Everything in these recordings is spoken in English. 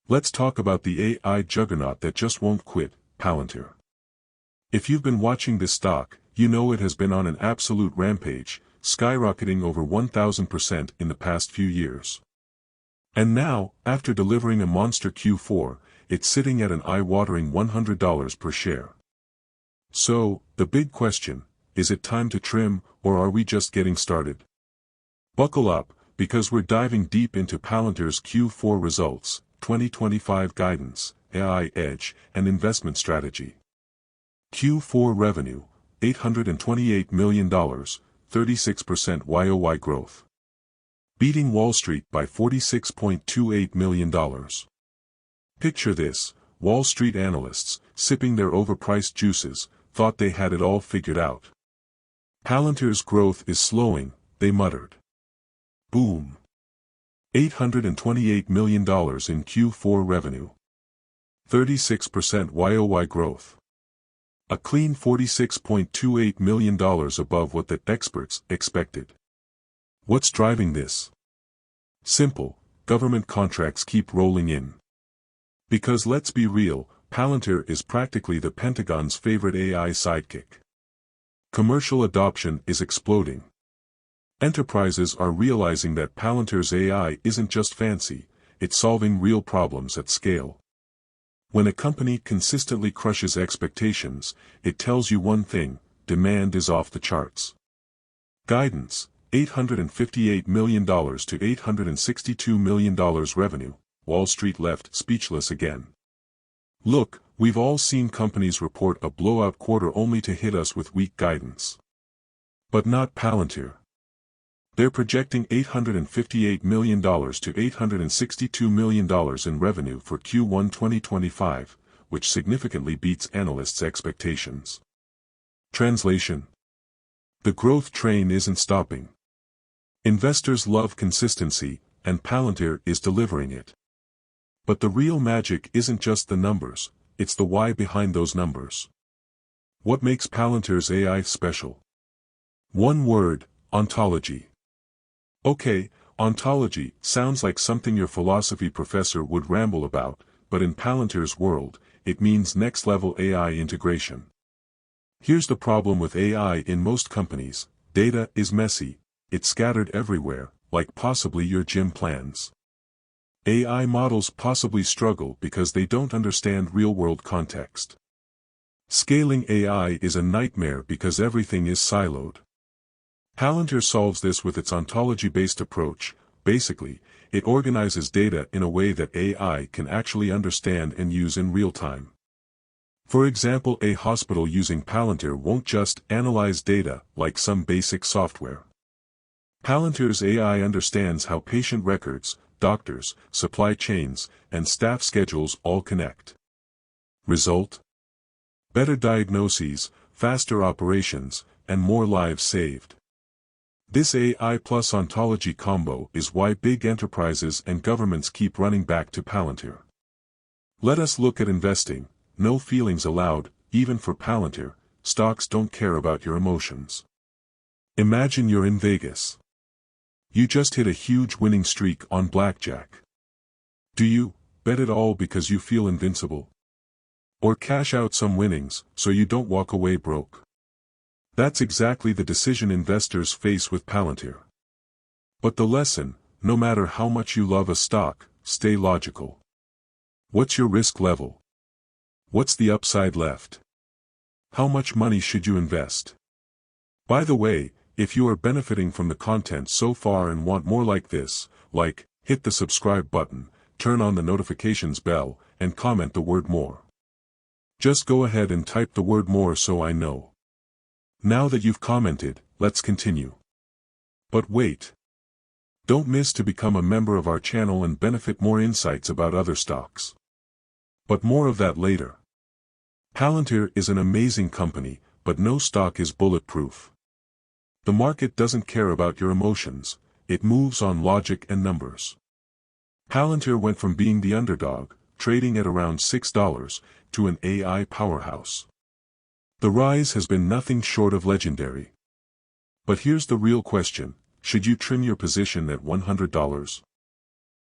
Let's talk about the AI juggernaut that just won't quit, Palantir. If you've been watching this stock, you know it has been on an absolute rampage, skyrocketing over 1,000% in the past few years. And now, after delivering a monster Q4, it's sitting at an eye-watering $100 per share. So, the big question, is it time to trim, or are we just getting started? Buckle up, because we're diving deep into Palantir's Q4 results, 2025 guidance, AI edge, and investment strategy. Q4 revenue, $828 million, 36% YOY growth. Beating Wall Street by $46.28 million. Picture this, Wall Street analysts, sipping their overpriced juices, thought they had it all figured out. Palantir's growth is slowing, they muttered. Boom. $828 million in Q4 revenue. 36% YOY growth. A clean $46.28 million above what the experts expected. What's driving this? Simple, government contracts keep rolling in. Because let's be real, Palantir is practically the Pentagon's favorite AI sidekick. Commercial adoption is exploding. Enterprises are realizing that Palantir's AI isn't just fancy, it's solving real problems at scale. When a company consistently crushes expectations, it tells you one thing: demand is off the charts. Guidance, $858 million to $862 million revenue. Wall Street left speechless again. Look, we've all seen companies report a blowout quarter only to hit us with weak guidance. But not Palantir. They're projecting $858 million to $862 million in revenue for Q1 2025, which significantly beats analysts' expectations. Translation: the growth train isn't stopping. Investors love consistency, and Palantir is delivering it. But the real magic isn't just the numbers, it's the why behind those numbers. What makes Palantir's AI special? One word: ontology. Okay, ontology sounds like something your philosophy professor would ramble about, but in Palantir's world, it means next-level AI integration. Here's the problem with AI in most companies: data is messy, it's scattered everywhere, like possibly your gym plans. AI models possibly struggle because they don't understand real-world context. Scaling AI is a nightmare because everything is siloed. Palantir solves this with its ontology-based approach. Basically, it organizes data in a way that AI can actually understand and use in real time. For example, a hospital using Palantir won't just analyze data like some basic software. Palantir's AI understands how patient records, doctors, supply chains, and staff schedules all connect. Result? Better diagnoses, faster operations, and more lives saved. This AI plus ontology combo is why big enterprises and governments keep running back to Palantir. Let us look at investing. No feelings allowed, even for Palantir. Stocks don't care about your emotions. Imagine you're in Vegas. You just hit a huge winning streak on blackjack. Do you bet it all because you feel invincible? Or cash out some winnings so you don't walk away broke? That's exactly the decision investors face with Palantir. But the lesson: no matter how much you love a stock, stay logical. What's your risk level? What's the upside left? How much money should you invest? By the way, if you are benefiting from the content so far and want more like this, hit the subscribe button, turn on the notifications bell, and comment the word more. Just go ahead and type the word more so I know. Now that you've commented, let's continue. But wait. Don't miss to become a member of our channel and benefit more insights about other stocks. But more of that later. Palantir is an amazing company, but no stock is bulletproof. The market doesn't care about your emotions, it moves on logic and numbers. Palantir went from being the underdog, trading at around $6, to an AI powerhouse. The rise has been nothing short of legendary. But here's the real question: should you trim your position at $100?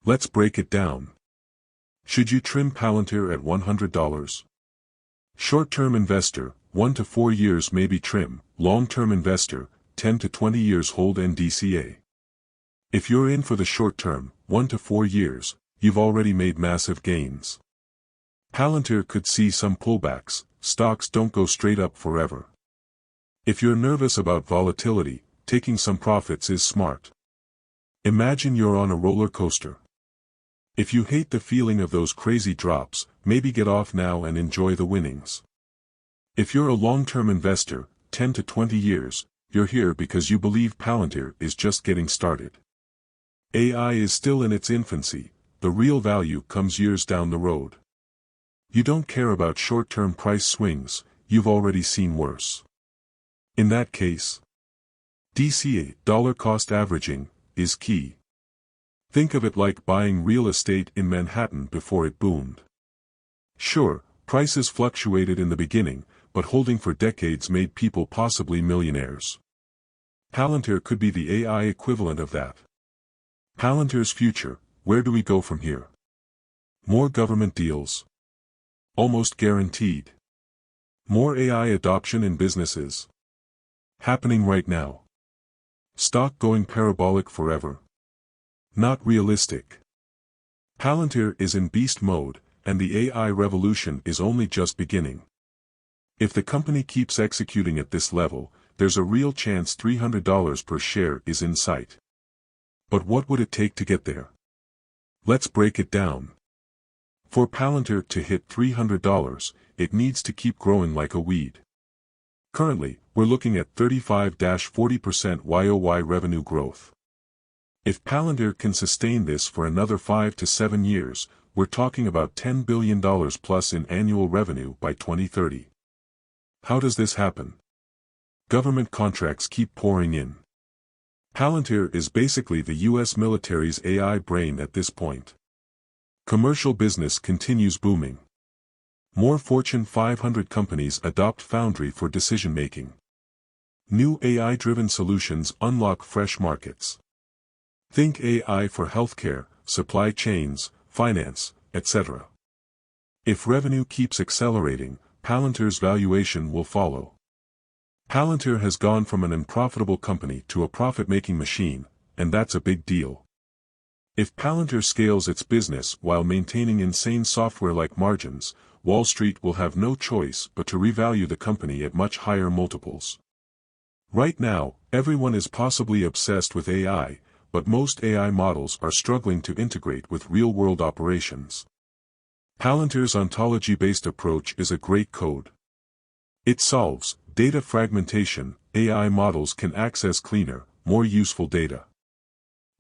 Let's break it down. Should you trim Palantir at $100? Short-term investor, 1 to 4 years maybe trim. Long-term investor, 10 to 20 years hold NDCA. If you're in for the short term, 1 to 4 years, you've already made massive gains. Palantir could see some pullbacks. Stocks don't go straight up forever. If you're nervous about volatility, taking some profits is smart. Imagine you're on a roller coaster. If you hate the feeling of those crazy drops, maybe get off now and enjoy the winnings. If you're a long-term investor, 10 to 20 years, you're here because you believe Palantir is just getting started. AI is still in its infancy. The real value comes years down the road. You don't care about short-term price swings, you've already seen worse. In that case, DCA, dollar cost averaging, is key. Think of it like buying real estate in Manhattan before it boomed. Sure, prices fluctuated in the beginning, but holding for decades made people possibly millionaires. Palantir could be the AI equivalent of that. Palantir's future, where do we go from here? More government deals. Almost guaranteed. More AI adoption in businesses. Happening right now. Stock going parabolic forever. Not realistic. Palantir is in beast mode, and the AI revolution is only just beginning. If the company keeps executing at this level, there's a real chance $300 per share is in sight. But what would it take to get there? Let's break it down. For Palantir to hit $300, it needs to keep growing like a weed. Currently, we're looking at 35-40% YOY revenue growth. If Palantir can sustain this for another 5 to 7 years, we're talking about $10 billion plus in annual revenue by 2030. How does this happen? Government contracts keep pouring in. Palantir is basically the US military's AI brain at this point. Commercial business continues booming. More Fortune 500 companies adopt Foundry for decision-making. New AI-driven solutions unlock fresh markets. Think AI for healthcare, supply chains, finance, etc. If revenue keeps accelerating, Palantir's valuation will follow. Palantir has gone from an unprofitable company to a profit-making machine, and that's a big deal. If Palantir scales its business while maintaining insane software-like margins, Wall Street will have no choice but to revalue the company at much higher multiples. Right now, everyone is possibly obsessed with AI, but most AI models are struggling to integrate with real-world operations. Palantir's ontology-based approach is a great code. It solves data fragmentation. AI models can access cleaner, more useful data.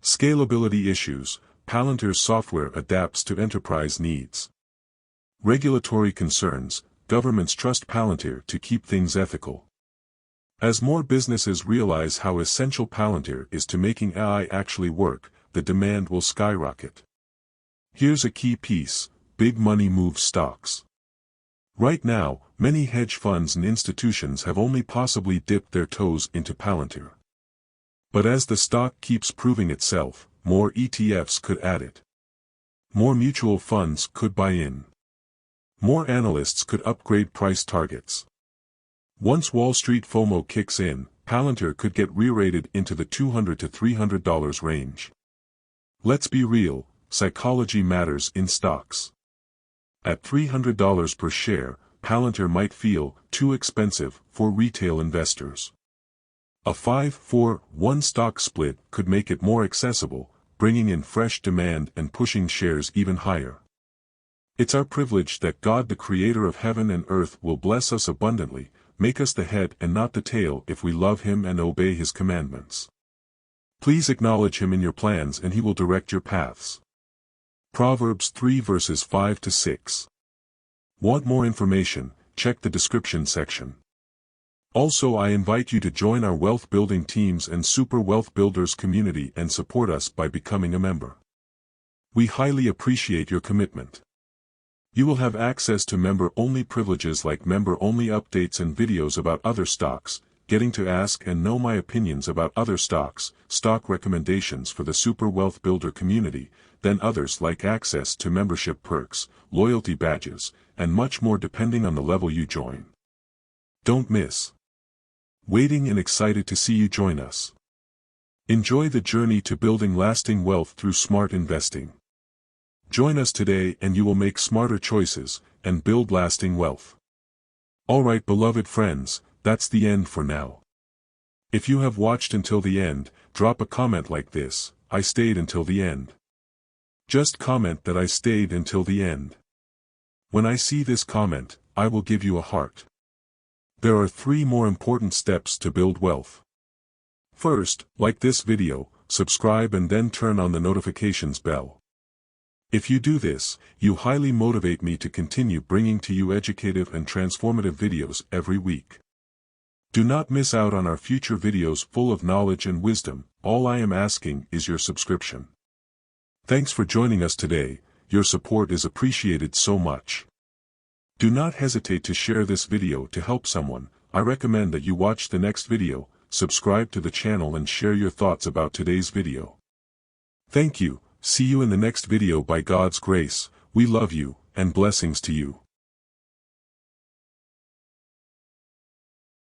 Scalability issues. Palantir's software adapts to enterprise needs. Regulatory concerns. Governments trust Palantir to keep things ethical. As more businesses realize how essential Palantir is to making AI actually work, the demand will skyrocket. Here's a key piece: big money moves stocks. Right now, many hedge funds and institutions have only possibly dipped their toes into Palantir. But as the stock keeps proving itself, more ETFs could add it. More mutual funds could buy in. More analysts could upgrade price targets. Once Wall Street FOMO kicks in, Palantir could get re-rated into the $200 to $300 range. Let's be real, psychology matters in stocks. At $300 per share, Palantir might feel too expensive for retail investors. A 5-4-1 stock split could make it more accessible, bringing in fresh demand and pushing shares even higher. It's our privilege that God, the creator of heaven and earth, will bless us abundantly, make us the head and not the tail if we love Him and obey His commandments. Please acknowledge Him in your plans and He will direct your paths. Proverbs 3 verses 5 to 6. Want more information? Check the description section. Also, I invite you to join our wealth building teams and SuperWealthBuilders community and support us by becoming a member. We highly appreciate your commitment. You will have access to member-only privileges like member-only updates and videos about other stocks, getting to ask and know my opinions about other stocks, stock recommendations for the SuperWealthBuilder community, then others like access to membership perks, loyalty badges, and much more depending on the level you join. Don't miss. Waiting and excited to see you join us. Enjoy the journey to building lasting wealth through smart investing. Join us today and you will make smarter choices and build lasting wealth. Alright, beloved friends, that's the end for now. If you have watched until the end, drop a comment like this: I stayed until the end. Just comment that I stayed until the end. When I see this comment, I will give you a heart. There are 3 more important steps to build wealth. First, like this video, subscribe and then turn on the notifications bell. If you do this, you highly motivate me to continue bringing to you educative and transformative videos every week. Do not miss out on our future videos full of knowledge and wisdom. All I am asking is your subscription. Thanks for joining us today. Your support is appreciated so much. Do not hesitate to share this video to help someone. I recommend that you watch the next video, subscribe to the channel and share your thoughts about today's video. Thank you. See you in the next video by God's grace. We love you, and blessings to you.